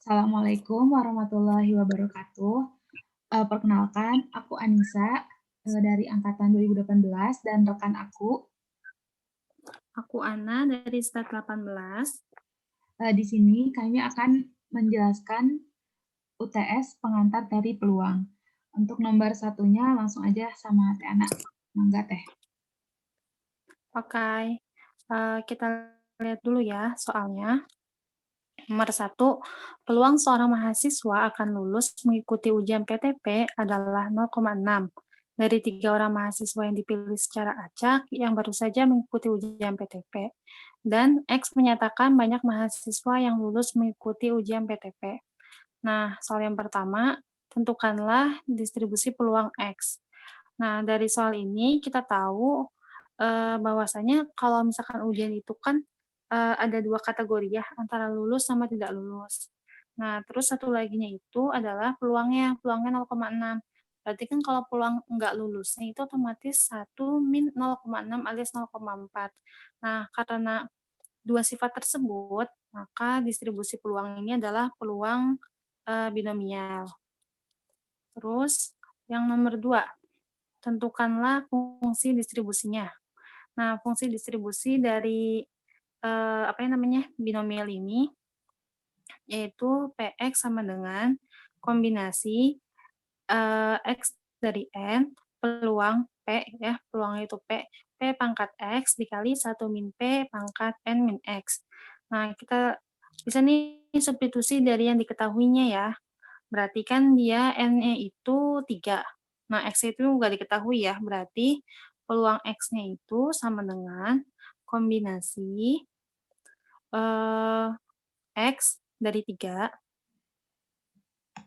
Assalamualaikum warahmatullahi wabarakatuh. Perkenalkan, aku Anissa, dari angkatan 2018 dan rekan aku, Aku Ana dari Stat 18. di sini kami akan menjelaskan UTS pengantar dari peluang. Untuk nomor satunya langsung aja sama Teh Ana. Mangga Teh. Oke, kita lihat dulu ya soalnya. Nomor satu, peluang seorang mahasiswa akan lulus mengikuti ujian PTP adalah 0,6 dari 3 orang mahasiswa yang dipilih secara acak yang baru saja mengikuti ujian PTP. Dan X menyatakan banyak mahasiswa yang lulus mengikuti ujian PTP. Nah, soal yang pertama, tentukanlah distribusi peluang X. Nah, dari soal ini kita tahu, bahwasanya kalau misalkan ujian itu kan, ada 2 kategori ya, antara lulus sama tidak lulus. Nah, terus satu laginya itu adalah peluangnya 0,6. Berarti kan kalau peluang enggak lulusnya itu otomatis 1 - 0,6 alias 0,4. Nah, karena 2 sifat tersebut, maka distribusi peluang ini adalah peluang, binomial. Terus yang nomor 2, tentukanlah fungsi distribusinya. Nah, fungsi distribusi dari, apa ya namanya, binomial ini, yaitu Px sama dengan kombinasi, X dari N, peluang P ya, peluangnya itu P pangkat X dikali 1 - P pangkat N min X. Nah, kita bisa nih substitusi dari yang diketahuinya ya. Berarti kan dia N-nya itu 3. Nah, X itu nggak diketahui ya, berarti peluang X-nya itu sama dengan kombinasi, eee, X dari 3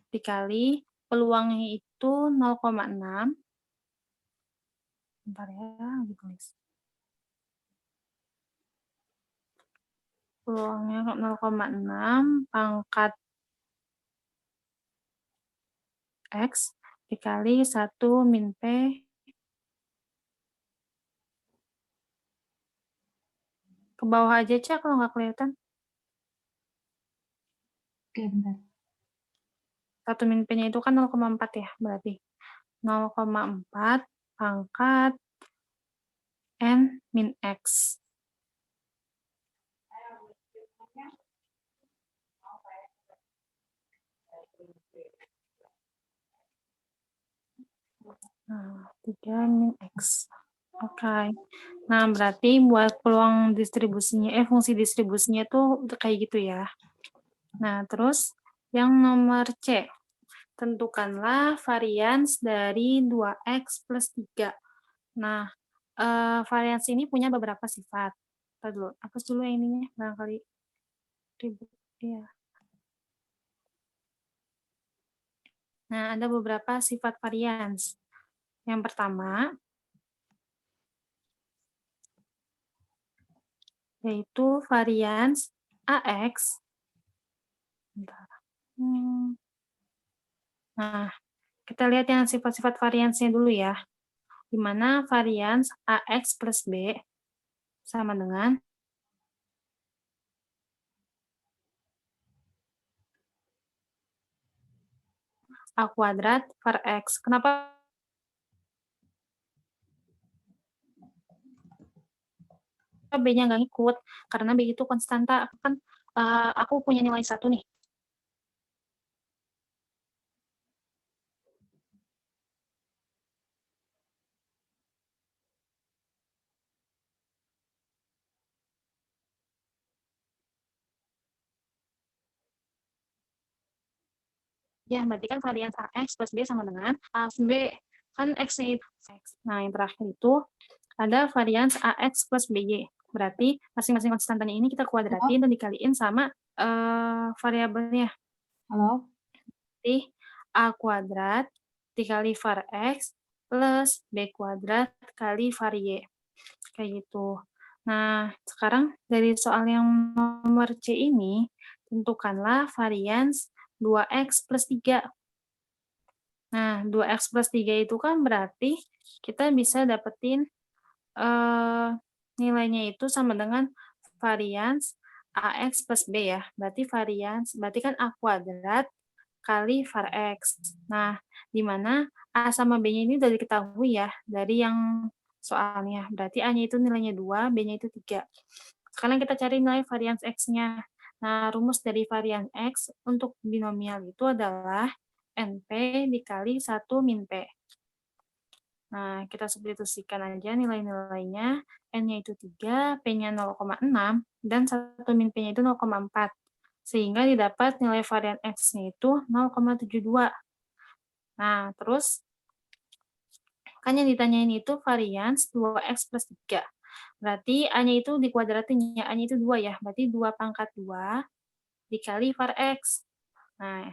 dikali peluangnya itu 0,6, bentar ya, lagi tulis. Peluangnya 0,6 pangkat X dikali 1 - P. Ke bawah aja, Cak, kalau nggak kelihatan. Oke, bentar. 1 - P-nya itu kan 0,4 ya, berarti 0,4 pangkat N min X. Nah, 3 min X. Oke. Nah, berarti buat peluang distribusinya fungsi distribusinya tuh kayak gitu ya. Nah, terus yang nomor C, tentukanlah varians dari 2x plus 3. Nah, varians ini punya beberapa sifat. Entar dulu, hapus dulu yang ininya, barangkali ribet. Iya. Nah, ada beberapa sifat varians. Yang pertama, yaitu varians AX. Bentar. Nah, kita lihat yang sifat-sifat variansnya dulu ya, di mana varians AX plus B sama dengan A kuadrat per X. Kenapa B-nya nggak ngikut? Karena B itu konstanta, kan aku punya nilai 1 nih. Ya, berarti kan varians AX plus B sama dengan A plus B. Kan X-nya itu X. Nah, yang terakhir itu ada varians AX plus BY. Berarti masing-masing konstantanya ini kita Halo? kuadratin dan dikaliin sama variabelnya. Halo? Berarti A kuadrat dikali var X plus B kuadrat kali var Y. Kayak gitu. Nah, sekarang dari soal yang nomor C ini, tentukanlah varians 2x plus 3. Nah, 2x plus 3 itu kan berarti kita bisa dapetin nilainya itu sama dengan varians AX plus B ya, berarti berarti kan A kuadrat kali var X. Nah, di mana A sama B-nya ini udah diketahui ya, dari yang soalnya. Berarti A-nya itu nilainya 2, B-nya itu 3. Sekarang kita cari nilai varians X-nya. Nah, rumus dari varian X untuk binomial itu adalah NP dikali 1 min P. Nah, kita substitusikan aja nilai-nilainya. N-nya itu 3, P-nya 0,6, dan 1 min P-nya itu 0,4. Sehingga didapat nilai varian X-nya itu 0,72. Nah, terus kan yang ditanyain itu varians 2X plus 3. Berarti A-nya itu dikuadratin ya, A-nya itu 2 ya. Berarti 2 pangkat 2 dikali var X. Nah,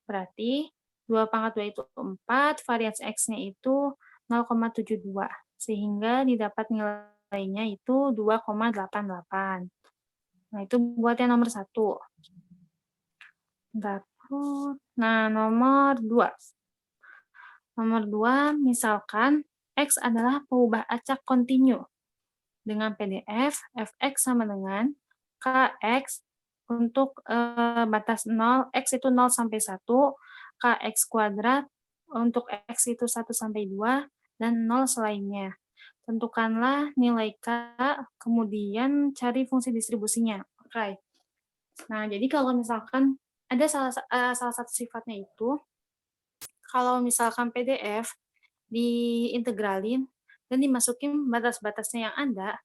berarti 2 pangkat 2 itu 4, varians X-nya itu 0,72. Sehingga didapat nilainya itu 2,88. Nah, itu buat yang nomor 1. Nah, nomor 2. Nomor 2, misalkan X adalah pengubah acak kontinu. Dengan PDF, fx sama dengan kx untuk batas 0, x itu 0 sampai 1, kx kuadrat untuk x itu 1 sampai 2, dan 0 selainnya. Tentukanlah nilai k, kemudian cari fungsi distribusinya. Oke. Nah, jadi kalau misalkan ada salah satu sifatnya itu, kalau misalkan PDF diintegralin dan dimasukin batas-batasnya yang ada,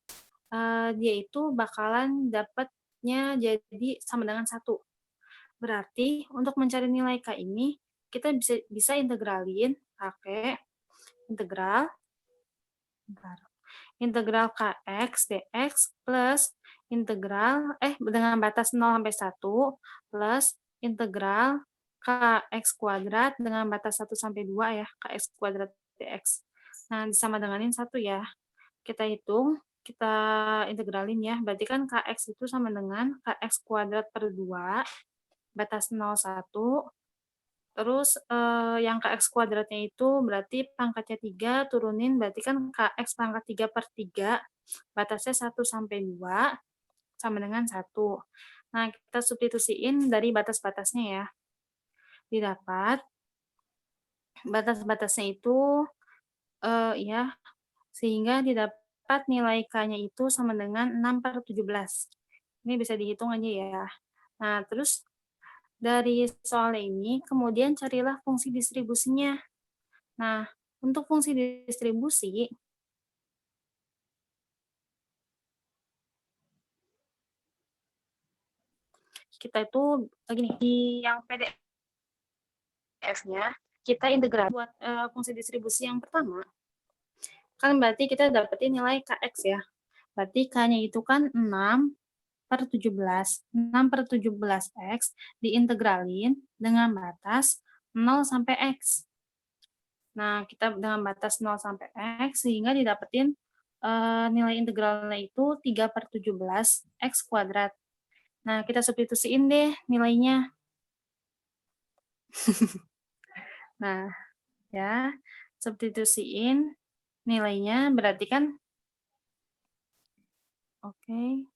dia itu bakalan dapatnya jadi sama dengan 1. Berarti untuk mencari nilai K ini, kita bisa integralin pakai integral integral Kx dx plus integral dengan batas 0 sampai 1 plus integral Kx kuadrat dengan batas 1 sampai 2 ya, Kx kuadrat dx. Nah, disama denganin 1 ya. Kita hitung, kita integralin ya. Berarti kan Kx itu sama dengan Kx kuadrat per 2, batas 0, 1. Terus yang Kx kuadratnya itu berarti pangkatnya 3, turunin berarti kan Kx pangkat 3 per 3, batasnya 1 sampai 2, sama dengan 1. Nah, kita substitusiin dari batas-batasnya ya. Didapat batas-batasnya itu ya, sehingga didapat nilai K-nya itu sama dengan 6/17. Ini bisa dihitung aja ya. Nah, terus dari soal ini, kemudian carilah fungsi distribusinya. Nah, untuk fungsi distribusi, kita itu gini, di yang PDF-nya, kita integrasi buat fungsi distribusi yang pertama, kan berarti kita dapetin nilai Kx ya. Berarti K-nya itu kan 6/17. 6/17X diintegralin dengan batas 0 sampai X. Nah, kita dengan batas 0 sampai X, sehingga didapetin nilai integralnya itu 3/17 X kuadrat. Nah, kita substitusiin deh nilainya. Nah, ya, substitusiin nilainya, berarti kan, oke.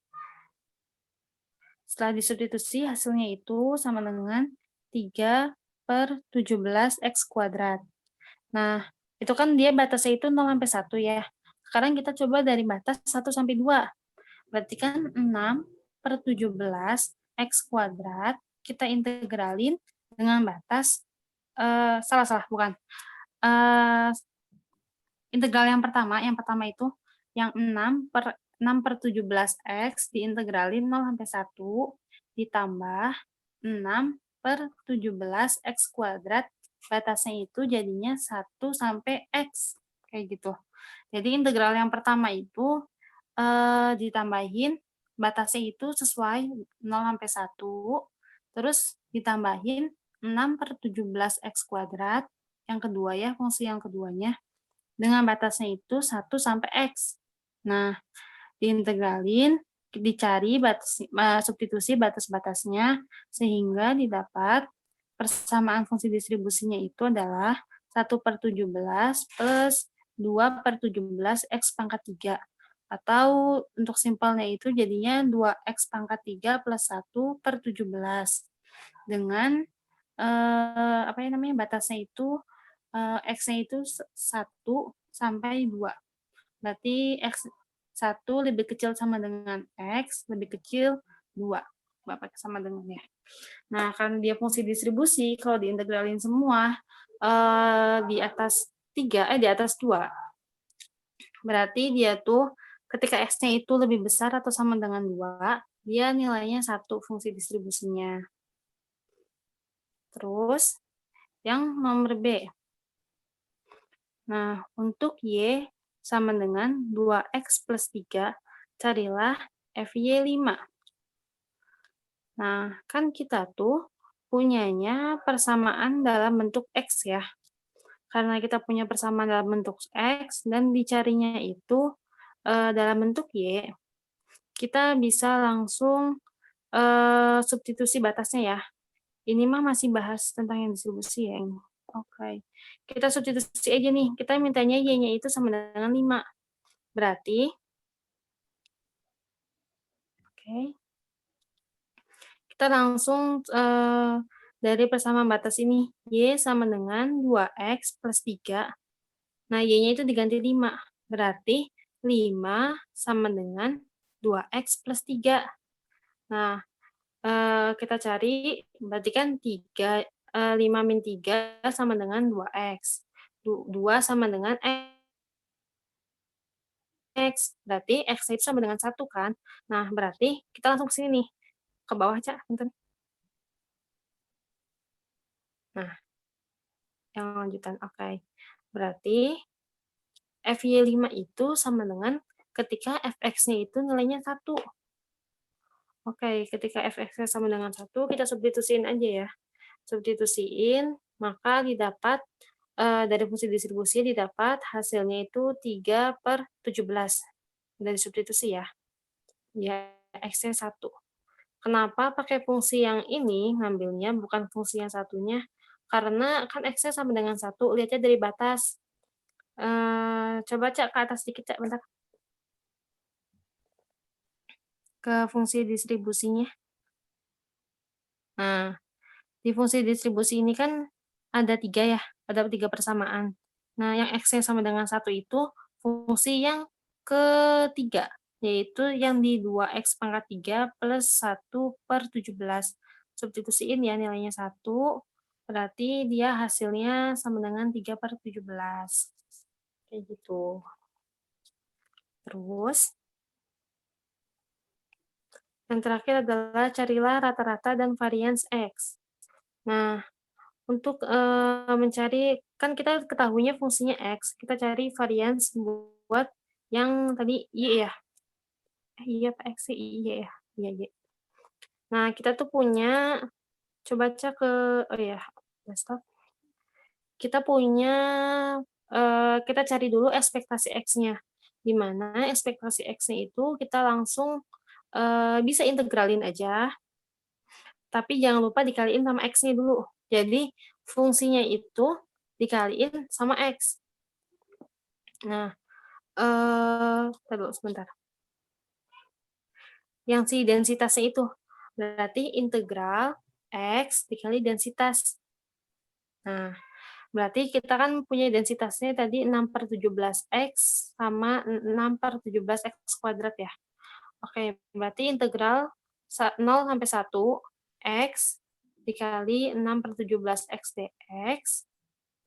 Setelah disubstitusi, hasilnya itu sama dengan 3/17 X kuadrat. Nah, itu kan dia batasnya itu 0 sampai 1 ya. Sekarang kita coba dari batas 1 sampai 2. Berarti kan 6/17 X kuadrat, kita integralin dengan batas, bukan. Integral yang pertama itu, yang 6/17X diintegralin 0 sampai 1, ditambah 6/17X kuadrat, batasnya itu jadinya 1 sampai X, kayak gitu. Jadi integral yang pertama itu ditambahin batasnya itu sesuai 0 sampai 1, terus ditambahin 6/17X kuadrat, yang kedua ya, fungsi yang keduanya, dengan batasnya itu 1 sampai X. Nah, diintegralin, dicari substitusi batas-batasnya, sehingga didapat persamaan fungsi distribusinya itu adalah 1/17 plus 2/17 X pangkat 3. Atau untuk simpelnya itu jadinya 2x pangkat 3 plus 1 per 17. Dengan, apa ya namanya, batasnya itu, X-nya itu 1 sampai 2. Berarti X 1 lebih kecil sama dengan X, lebih kecil 2. Bapak sama dengannya. Nah, karena dia fungsi distribusi, kalau diintegralin semua, di atas 3, di atas 2, berarti dia tuh ketika X-nya itu lebih besar atau sama dengan 2, dia nilainya 1 fungsi distribusinya. Terus, yang nomor B. Nah, untuk Y sama dengan 2X plus 3, carilah FY5. Nah, kan kita tuh punyanya persamaan dalam bentuk X ya. Karena kita punya persamaan dalam bentuk X dan dicarinya itu dalam bentuk Y, kita bisa langsung substitusi batasnya ya. Ini mah masih bahas tentang yang distribusi ya. Oke. Kita substitusi aja nih. Kita mintanya Y-nya itu sama dengan 5. Berarti, oke, kita langsung dari persamaan batas ini. Y sama dengan 2X plus 3. Nah, Y-nya itu diganti 5. Berarti 5 sama dengan 2X plus 3. Nah, kita cari, berarti kan 5 min 3 sama dengan 2X. 2 sama dengan X. Berarti X itu sama dengan 1 kan. Nah, berarti kita langsung ke sini nih. Ke bawah, Cak. Punten. Nah, yang lanjutan. Oke. Berarti FY5 itu sama dengan ketika fx-nya itu nilainya 1. Oke, ketika fx-nya sama dengan 1, kita substitusiin aja ya. Substitusiin, maka didapat, dari fungsi distribusi didapat hasilnya itu 3 per 17. Dari substitusi ya. Ya, X-nya 1. Kenapa pakai fungsi yang ini ngambilnya, bukan fungsi yang satunya? Karena kan X-nya sama dengan 1, lihatnya dari batas. Coba Cak ke atas sedikit Cak, bentar. Ke fungsi distribusinya. Nah, di fungsi distribusi ini kan ada 3 ya, ada 3 persamaan. Nah, yang X-nya sama dengan 1 itu fungsi yang ketiga, yaitu yang di 2X pangkat 3 plus 1 per 17. Substitusiin ya nilainya 1, berarti dia hasilnya sama dengan 3 per 17. Kayak gitu. Terus, yang terakhir adalah carilah rata-rata dan varians X. Nah, untuk mencari, kan kita ketahuinya fungsinya X, kita cari varians buat yang tadi Y ya? Iya apa X sih? Y ya? Iya, Y. Nah, kita tuh punya, coba cek ke, oh ya, desktop. Kita punya, kita cari dulu ekspektasi X-nya. Di mana ekspektasi X-nya itu kita langsung bisa integralin aja, tapi jangan lupa dikaliin sama X-nya dulu. Jadi, fungsinya itu dikaliin sama X. Nah, dulu sebentar. Yang si densitasnya itu, berarti integral X dikali densitas. Nah, berarti kita kan punya densitasnya tadi 6/17X sama 6/17X kuadrat ya. Oke, berarti integral 0 sampai 1 X dikali 6/17X dx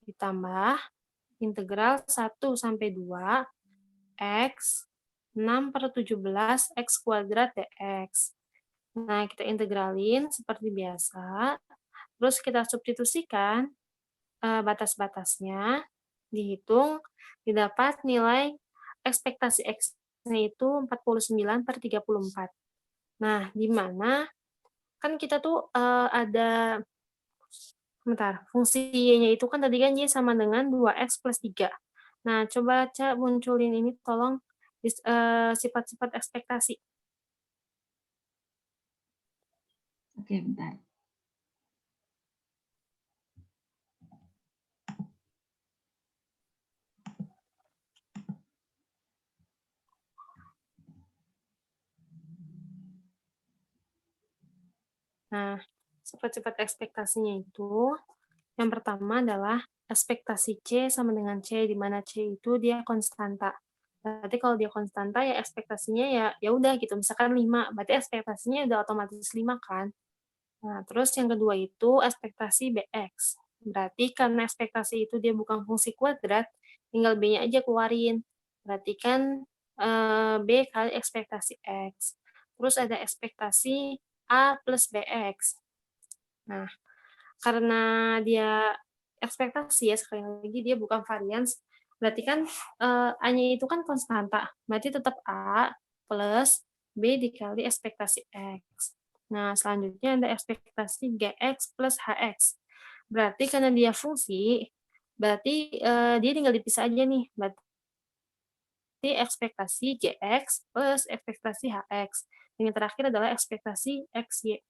ditambah integral 1 sampai 2 X 6/17 X kuadrat dx. Nah, kita integralin seperti biasa, terus kita substitusikan batas-batasnya, dihitung, didapat nilai ekspektasi X-nya itu 49/34. Nah, di mana kan kita tuh ada, bentar, fungsi Y-nya itu kan tadi kan Y sama dengan 2X plus 3. Nah, coba Ca munculin ini tolong sifat-sifat ekspektasi. Oke, bentar. Nah, sifat-sifat ekspektasinya itu, yang pertama adalah ekspektasi C sama dengan C, di mana C itu dia konstanta. Berarti kalau dia konstanta ya ekspektasinya ya ya udah gitu, misalkan 5, berarti ekspektasinya udah otomatis 5 kan. Nah, terus yang kedua itu ekspektasi BX. Berarti karena ekspektasi itu dia bukan fungsi kuadrat, tinggal B-nya aja keluarin. Berarti kan B kali ekspektasi X. Terus ada ekspektasi A plus BX. Nah, karena dia ekspektasi ya, sekali lagi dia bukan varians, berarti kan, A-nya itu kan konstanta, berarti tetap A plus B dikali ekspektasi X. Nah, selanjutnya ada ekspektasi GX plus HX. Berarti karena dia fungsi, berarti, dia tinggal dipisah aja nih, berarti ekspektasi GX plus ekspektasi HX. Dan yang terakhir adalah ekspektasi XY.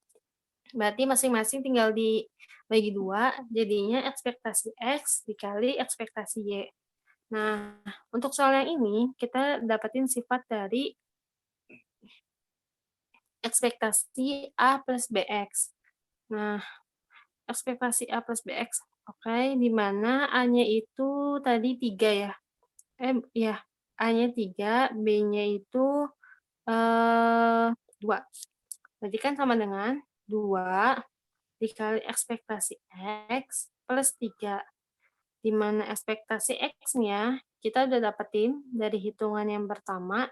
Berarti masing-masing tinggal dibagi 2, jadinya ekspektasi X dikali ekspektasi Y. Nah, untuk soal yang ini, kita dapetin sifat dari ekspektasi A plus BX. Nah, ekspektasi A plus BX, oke, di mana A-nya itu tadi 3 ya? Iya, A-nya 3, B-nya itu, 2. Berarti kan sama dengan 2 dikali ekspektasi X plus 3, di mana ekspektasi X-nya kita udah dapetin dari hitungan yang pertama,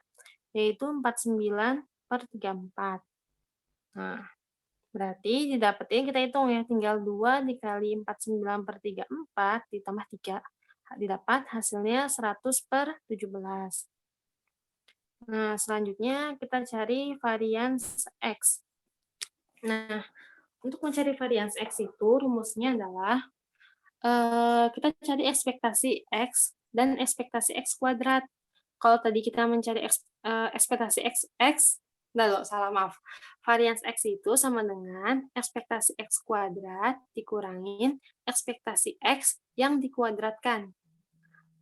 yaitu 49/34. Nah, berarti didapetin kita hitung ya, tinggal 2 dikali 49/34 ditambah 3, didapat hasilnya 100/17. Nah, selanjutnya kita cari varians X. Nah, untuk mencari varians X itu rumusnya adalah kita cari ekspektasi X dan ekspektasi X kuadrat. Kalau tadi kita mencari ekspektasi X, enggak loh, salah, maaf. Varians X itu sama dengan ekspektasi X kuadrat dikurangin ekspektasi X yang dikuadratkan.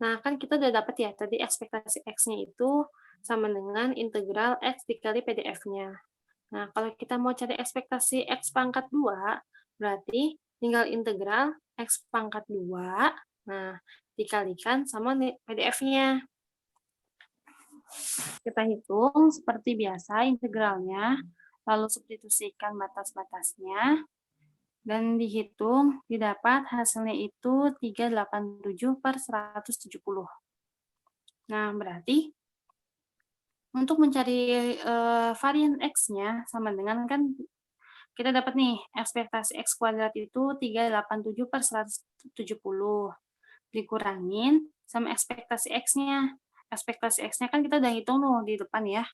Nah, kan kita udah dapat ya, tadi ekspektasi X-nya itu sama dengan integral X dikali PDF-nya. Nah, kalau kita mau cari ekspektasi X pangkat 2, berarti tinggal integral X pangkat 2, nah, dikalikan sama PDF-nya. Kita hitung seperti biasa integralnya, lalu substitusikan batas-batasnya, dan dihitung, didapat hasilnya itu 387/170. Nah, berarti untuk mencari varian X-nya sama dengan kan kita dapat nih ekspektasi X kuadrat itu 387/170 dikurangin sama ekspektasi X-nya. Ekspektasi X-nya kan kita udah hitung tuh di depan ya,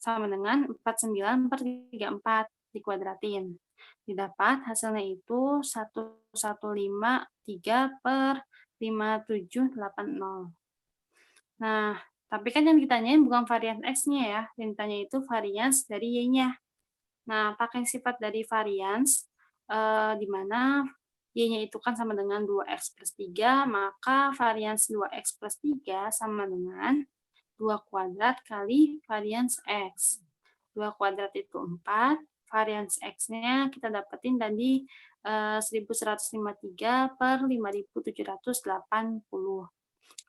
sama dengan 49/34 dikuadratin. Didapat hasilnya itu 1153/5780. Nah, tapi kan yang ditanyain bukan varian X-nya ya, yang ditanya itu varians dari Y-nya. Nah, pakai sifat dari varians, di mana Y-nya itu kan sama dengan 2X plus 3, maka varians 2X plus 3 sama dengan 2 kuadrat kali varians X. 2 kuadrat itu 4, varians X-nya kita dapetin tadi 1153/5780.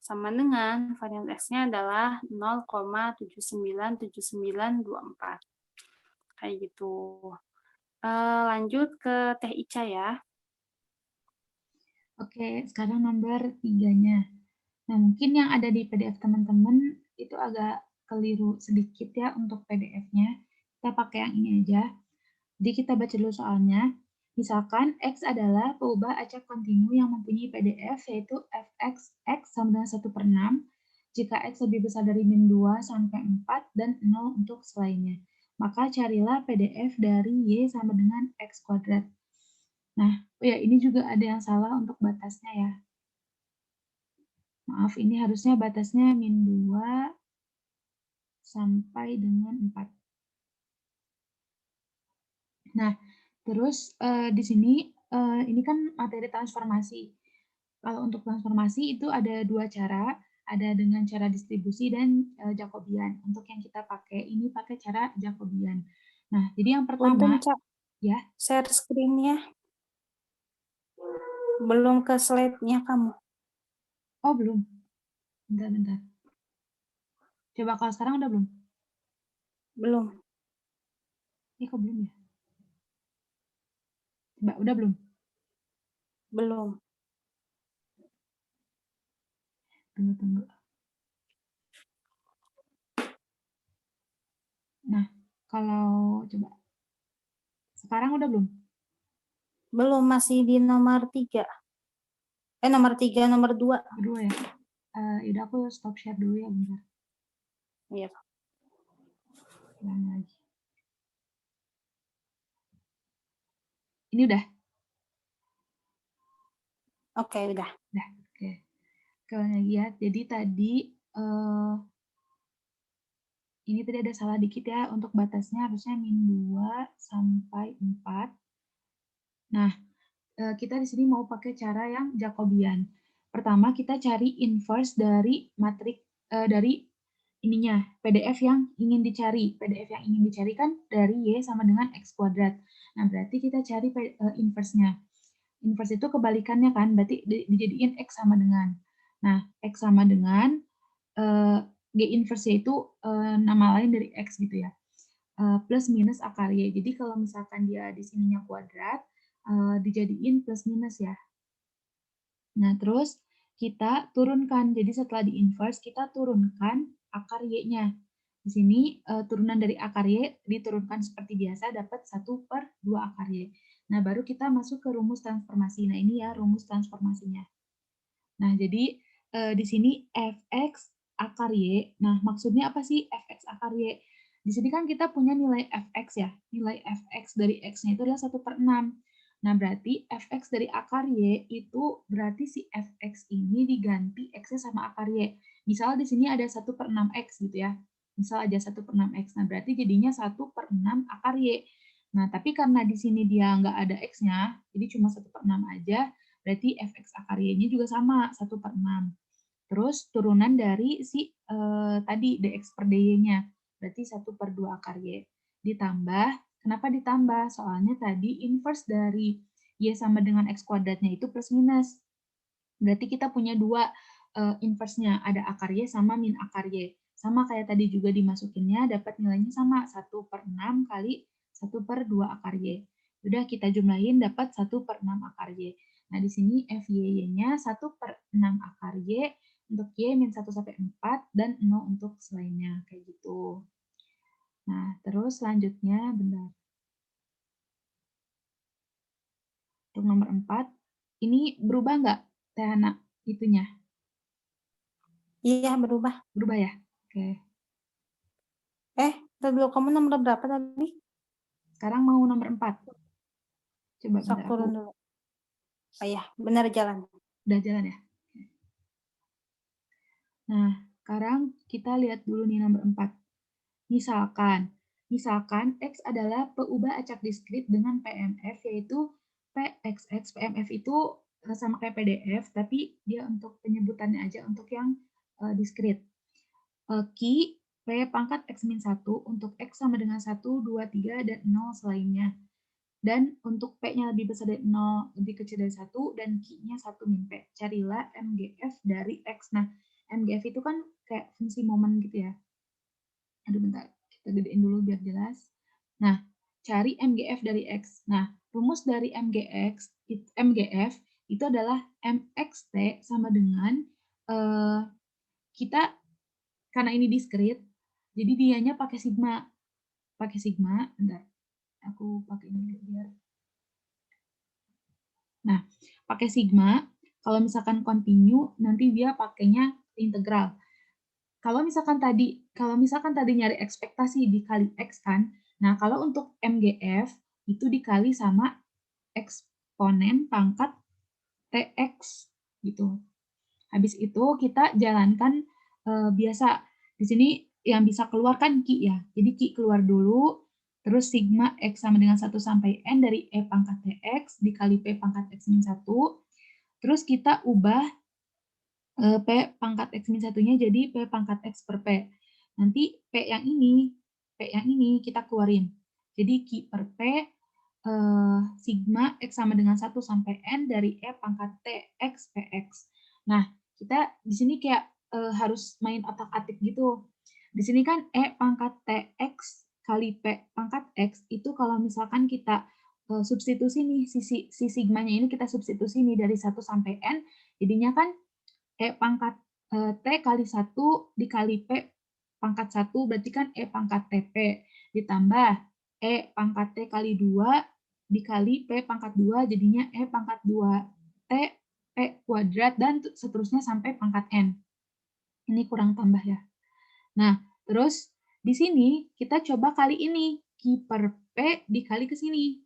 Sama dengan varian X-nya adalah 0,797924. Kayak gitu. Lanjut ke Teh Ica ya. Oke, sekarang nomor 3-nya. Nah, mungkin yang ada di PDF teman-teman itu agak keliru sedikit ya untuk PDF-nya. Kita pakai yang ini aja. Jadi kita baca dulu soalnya. Misalkan X adalah peubah acak kontinu yang mempunyai PDF yaitu fx x sama dengan 1/6 jika X lebih besar dari min 2 sampai 4 dan 0 untuk selainnya. Maka carilah PDF dari Y sama dengan X kuadrat. Nah, ya ini juga ada yang salah untuk batasnya ya. Maaf, ini harusnya batasnya min 2 sampai dengan 4. Nah, terus di sini ini kan materi transformasi. Kalau untuk transformasi itu ada 2 cara, ada dengan cara distribusi dan Jacobian. Untuk yang kita pakai ini pakai cara Jacobian. Nah, jadi yang Punten, pertama, Cak. Ya? Share screen-nya. Belum ke slide-nya kamu. Oh, belum. Bentar, bentar. Coba kalau sekarang udah belum? Belum. Kok belum ya? Coba, udah belum? Belum. Tunggu, tunggu. Nah, kalau coba sekarang udah belum? Belum, masih di nomor 3. Nomor 3, nomor 2. Kedua ya? Yaudah aku stop share dulu ya, bentar. Iya. Ulang lagi. Ini udah? Oke, udah. Udah, oke. Sekali lagi ya, jadi tadi ini tadi ada salah dikit ya, untuk batasnya harusnya min 2 sampai 4. Nah, kita di sini mau pakai cara yang Jacobian. Pertama, kita cari inverse dari dari ininya, PDF yang ingin dicari. PDF yang ingin dicari kan dari Y sama dengan X kuadrat. Nah, berarti kita cari inverse-nya. Inverse itu kebalikannya kan, berarti dijadiin X sama dengan. Nah, X sama dengan G inverse itu nama lain dari X gitu ya. Plus minus akar Y. Jadi kalau misalkan dia di sininya kuadrat, dijadiin plus minus ya. Nah, terus kita turunkan. Jadi setelah di inverse, kita turunkan akar Y-nya. Di sini turunan dari akar Y diturunkan seperti biasa, dapat 1/2 akar Y. Nah, baru kita masuk ke rumus transformasi. Nah, ini ya rumus transformasinya. Nah, jadi di sini fx akar Y. Nah, maksudnya apa sih fx akar Y? Di sini kan kita punya nilai fx ya. Nilai fx dari x-nya itu adalah 1/6. Nah, berarti fx dari akar Y itu berarti si fx ini diganti x-nya sama akar Y. Misal di sini ada 1/6x gitu ya. Misal aja 1/6x. Nah, berarti jadinya 1/6 akar Y. Nah, tapi karena di sini dia nggak ada x-nya, jadi cuma 1/6 aja, berarti fx akar y-nya juga sama, 1/6. Terus turunan dari si tadi dx per dy-nya, berarti 1/2 akar y. Ditambah, kenapa ditambah? Soalnya tadi inverse dari y sama dengan x kuadratnya itu plus minus. Berarti kita punya dua inverse-nya, ada akar y sama min akar y. Sama kayak tadi juga dimasukinnya, dapat nilainya sama, 1/6 kali 1/2 akar y. Udah kita jumlahin dapat 1/6 akar y. Nah, di sini FYY-nya 1/6 akar Y untuk Y min 1 sampai 4 dan 0 untuk selainnya. Kayak gitu. Nah, terus selanjutnya, bentar. Untuk nomor 4, ini berubah nggak, Teh Hana, itunya? Iya, berubah. Berubah ya? Oke. Dulu kamu nomor berapa tadi? Sekarang mau nomor 4. Coba Sok bentar, aku turun dulu. Oh iya, benar jalan. udah jalan ya? Nah, sekarang kita lihat dulu nih nomor 4. Misalkan X adalah peubah acak diskrit dengan PMF, yaitu PXX. PMF itu sama kayak PDF, tapi dia untuk penyebutannya aja untuk yang diskrit. Ki P pangkat X min 1 untuk X sama dengan 1, 2, 3, dan 0 selainnya. Dan untuk P-nya lebih besar dari 0, lebih kecil dari 1, dan Q-nya 1 min P. Carilah MGF dari X. Nah, MGF itu kan kayak fungsi momen gitu ya. Aduh, bentar. Kita gedein dulu biar jelas. Nah, cari MGF dari X. Nah, rumus dari MGF itu adalah MXT sama dengan kita, karena ini diskrit, jadi dianya pakai sigma. Pakai sigma, bentar. Aku pakai ini biar. Nah, pakai sigma, kalau misalkan continue, nanti dia pakainya integral. Kalau misalkan tadi nyari ekspektasi dikali X kan, nah kalau untuk MGF itu dikali sama eksponen pangkat TX gitu. Habis itu kita jalankan biasa. Di sini yang bisa keluar kan Ki ya. Jadi Ki keluar dulu, terus sigma X sama dengan 1 sampai N dari E pangkat TX dikali P pangkat X min 1. Terus kita ubah P pangkat X min 1-nya jadi P pangkat X per P. Nanti P yang ini kita keluarin. Jadi Q per P sigma X sama dengan 1 sampai N dari E pangkat T X PX. Nah, kita di sini kayak harus main otak-atik gitu. Di sini kan E pangkat TX kali P pangkat X itu kalau misalkan kita substitusi nih, si sigmanya ini kita substitusi nih dari 1 sampai N, jadinya kan E pangkat T kali 1 dikali P pangkat 1, berarti kan E pangkat TP, ditambah E pangkat T kali 2 dikali P pangkat 2, jadinya E pangkat 2T P kuadrat, dan seterusnya sampai pangkat N. Ini kurang tambah ya. Nah, terus di sini kita coba kali ini, Q per P dikali ke sini.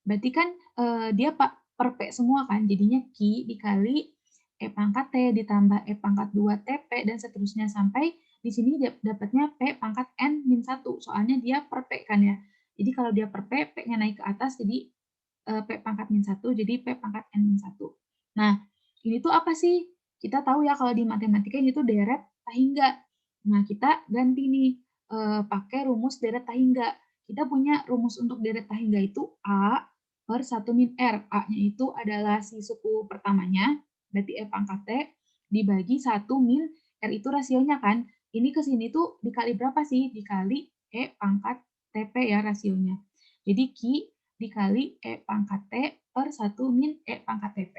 Berarti kan dia per P semua kan, jadinya Q dikali E pangkat T ditambah E pangkat 2 TP dan seterusnya sampai di sini dapatnya P pangkat N min 1, soalnya dia per P kan ya. Jadi kalau dia per P, P-nya naik ke atas, jadi P pangkat min 1, jadi P pangkat N min 1. Nah, ini tuh apa sih? Kita tahu ya kalau di matematika ini tuh deret tahingga. Nah, kita ganti nih, pakai rumus deret tahingga. Kita punya rumus untuk deret tahingga itu A per 1 min R. A-nya itu adalah si suku pertamanya, berarti E pangkat T, dibagi 1 min R itu rasionya kan. Ini ke sini tuh dikali berapa sih? Dikali E pangkat TP ya rasionya. Jadi Q dikali E pangkat T per 1 min E pangkat TP.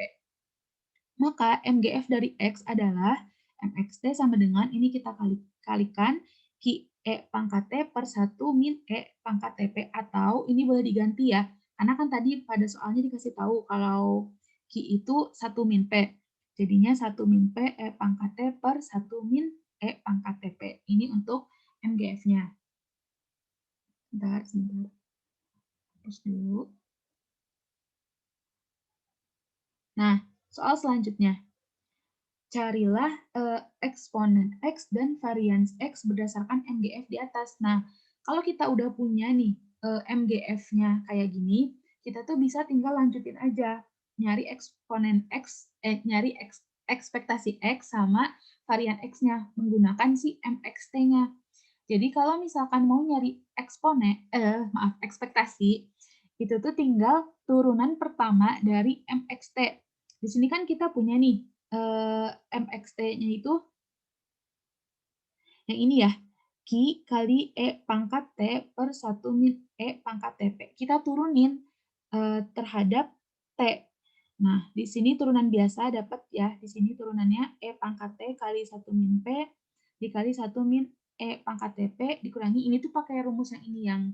Maka MGF dari X adalah MXT sama dengan, ini kita kalikan, Q E pangkat T per 1 min E pangkat TP, atau ini boleh diganti ya, karena kan tadi pada soalnya dikasih tahu kalau Q itu 1 min P, jadinya 1 min P E pangkat T per 1 min E pangkat TP. Ini untuk MGF-nya. Sebentar. Terus dulu. Nah, soal selanjutnya. Carilah eksponen X dan varians X berdasarkan MGF di atas. Nah, kalau kita udah punya nih MGF-nya kayak gini, kita tuh bisa tinggal lanjutin aja. Nyari eksponen X, nyari ekspektasi X sama varian X-nya menggunakan si MXT-nya. Jadi kalau misalkan mau nyari ekspektasi, itu tuh tinggal turunan pertama dari MXT. Di sini kan kita punya nih, MXT-nya itu yang ini ya, Q kali E pangkat T per 1 min E pangkat TP. Kita turunin terhadap T. Nah, di sini turunan biasa dapat ya, di sini turunannya E pangkat T kali 1 min P dikali 1 min E pangkat TP dikurangi, ini tuh pakai rumus yang ini yang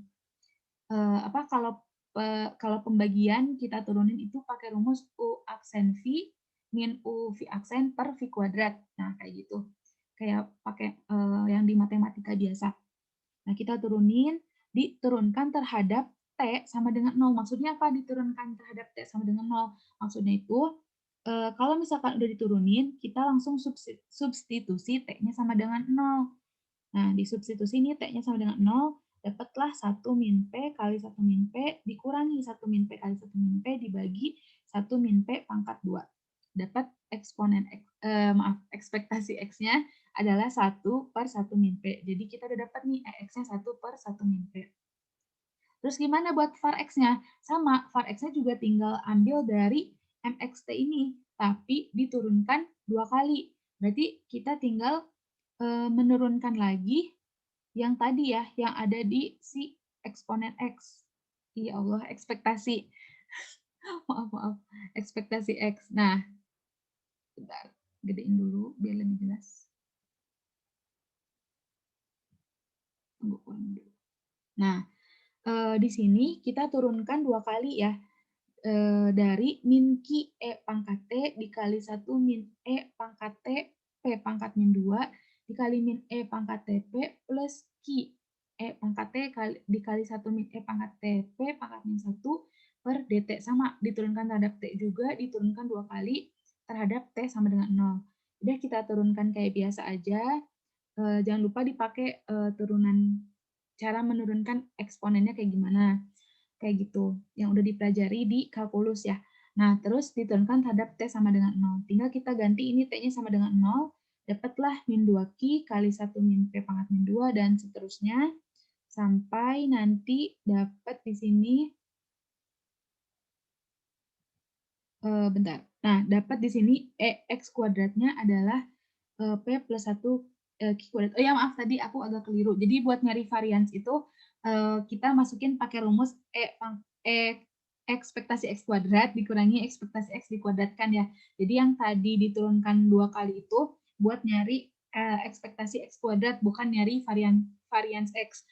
kalau pembagian kita turunin itu pakai rumus U aksen V min U V aksen per V kuadrat. Nah, kayak gitu. Kayak pakai yang di matematika biasa. Nah, kita turunin, diturunkan terhadap T sama dengan 0. Maksudnya apa diturunkan terhadap T sama dengan 0? Maksudnya itu, kalau misalkan udah diturunin, kita langsung substitusi T-nya sama dengan 0. Nah, disubstitusi ini T-nya sama dengan 0, dapatlah 1 min P kali 1 min P dikurangi 1 min P kali 1 min P dibagi 1 min P pangkat 2. Dapat eksponen ekspektasi X-nya adalah 1 per 1 min P. Jadi kita udah dapat nih EX-nya 1 per 1 min P. Terus gimana buat var X-nya? Sama, var X-nya juga tinggal ambil dari MXT ini, tapi diturunkan 2 kali. Berarti kita tinggal menurunkan lagi yang tadi ya, yang ada di si eksponen X. Ya Allah, ekspektasi. Maaf. Ekspektasi X. Nah, bentar. Gedein dulu biar lebih jelas. Tunggu kurang dulu. Nah, di sini kita turunkan 2 kali ya. Dari min Q E pangkat T dikali 1 min E pangkat T P pangkat min 2 dikali min E pangkat TP plus Q E pangkat T dikali 1 min E pangkat TP pangkat min 1 per DT. Sama, diturunkan terhadap T juga, diturunkan 2 kali terhadap T sama dengan 0. Udah kita turunkan kayak biasa aja. Jangan lupa dipakai turunan, cara menurunkan eksponennya kayak gimana. Kayak gitu, yang udah dipelajari di kalkulus ya. Nah, terus diturunkan terhadap T sama dengan 0. Tinggal kita ganti ini T-nya sama dengan 0, dapatlah min 2Q kali 1 min P pangkat min 2, dan seterusnya, sampai nanti dapat di sini, bentar. Nah, dapat di sini X kuadratnya adalah, P plus 1, Q kuadrat. Oh ya maaf tadi aku agak keliru. Jadi buat nyari varians itu, kita masukin pakai rumus ekspektasi X kuadrat dikurangi ekspektasi X dikuadratkan ya. Jadi yang tadi diturunkan 2 kali itu buat nyari, ekspektasi X kuadrat, bukan nyari varians X.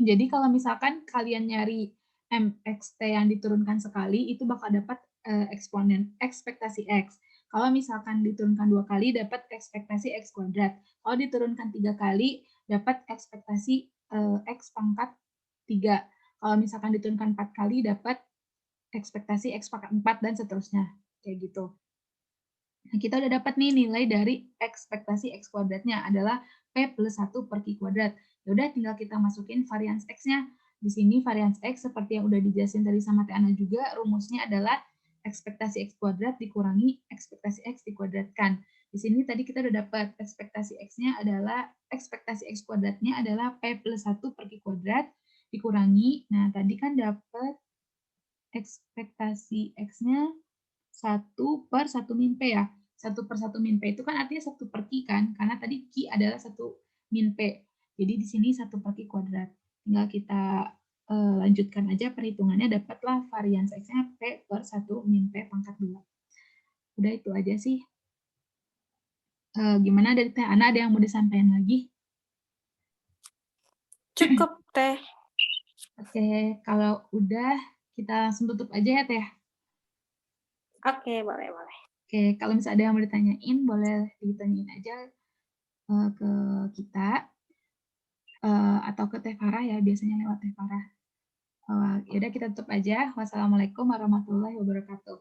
Jadi kalau misalkan kalian nyari MXT yang diturunkan sekali, itu bakal dapat, eksponen ekspektasi X. Kalau misalkan diturunkan 2 kali dapat ekspektasi X kuadrat. Kalau diturunkan 3 kali dapat ekspektasi, X pangkat 3. Kalau misalkan diturunkan 4 kali dapat ekspektasi X pangkat 4 dan seterusnya, kayak gitu. Nah, kita udah dapat nih nilai dari ekspektasi X kuadratnya adalah P plus 1 per Q kuadrat. Ya udah tinggal kita masukin varians X-nya. Di sini varians X seperti yang udah dijelasin tadi sama Teh Ana juga, rumusnya adalah ekspektasi X kuadrat dikurangi ekspektasi X dikuadratkan. Di sini tadi kita udah dapat ekspektasi X-nya adalah, ekspektasi X kuadratnya adalah P plus 1 per Q kuadrat dikurangi, nah tadi kan dapat ekspektasi X-nya 1 per 1 min P ya. 1 per 1 min P itu kan artinya 1 per Q kan, karena tadi Q adalah 1 min P. Jadi di sini 1 per Q kuadrat. Tinggal kita lanjutkan aja perhitungannya, dapatlah varians X-nya P per 1 min P pangkat 2. Udah itu aja sih. Gimana dari Teh Ana, ada yang mau disampaikan lagi? Cukup, Teh. Oke, kalau udah kita langsung tutup aja ya Teh. Oke, boleh. Oke, kalau misalnya ada yang mau ditanyain, boleh ditanyain aja ke kita atau ke Teh Farah ya, biasanya lewat Teh Farah. Ya udah kita tutup aja. Wassalamualaikum warahmatullahi wabarakatuh.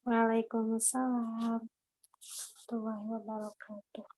Waalaikumsalam warahmatullahi wabarakatuh.